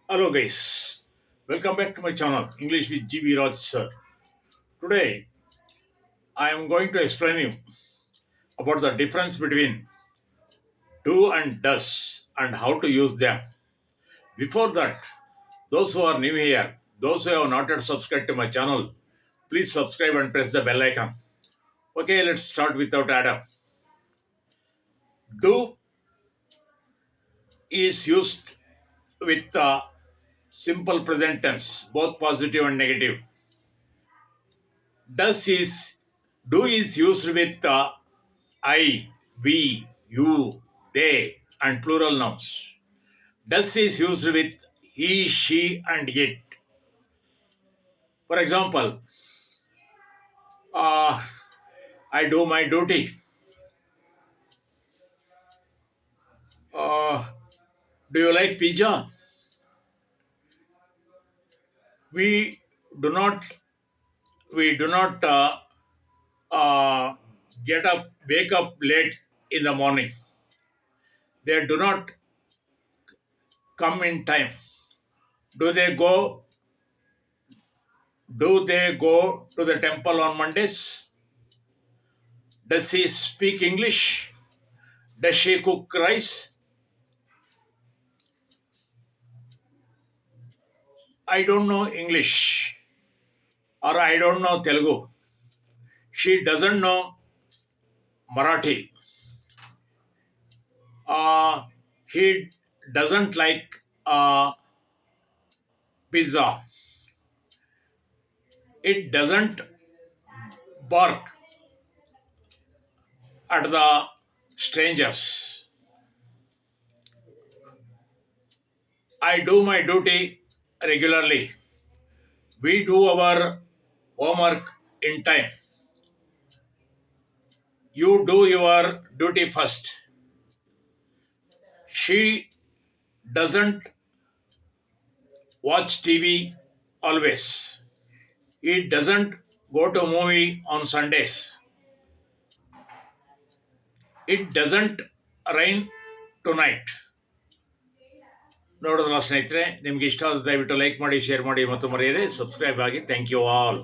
Hello guys, welcome back to my channel English with GB Raj sir. Today I am going to explain you about the difference between do and does and how to use them. Before that, those who are new here, those who have not yet subscribed to my channel, please subscribe and press the bell icon. Okay, let's start without Adam. Do is used with the simple present tense, both positive and negative. Does is do is used with the I, we, you, they, and plural nouns. Does is used with he, she, and it. For example, uh, I do my duty. Uh, do you like pizza? We do not. We do not uh, wake up late in the morning. They do not come in time. Do they go? Do they go to the temple on Mondays? Does he speak English? Does she cook rice? I don't know English or I don't know Telugu. She doesn't know Marathi. He doesn't like pizza. It doesn't bark at the strangers. I do my duty regularly. We do our homework in time. You do your duty first. She doesn't watch TV always. He doesn't go to movie on Sundays. It doesn't rain tonight. ನೋಡೋದಲ್ಲ ಸ್ನೇಹಿತರೆ, ನಿಮ್ಗೆ ಇಷ್ಟ ಆದ ದಯವಿಟ್ಟು like ಮಾಡಿ, share ಮಾಡಿ ಮತ್ತು ಮರೆಯದೆ subscribe ಆಗಿ. Thank you all.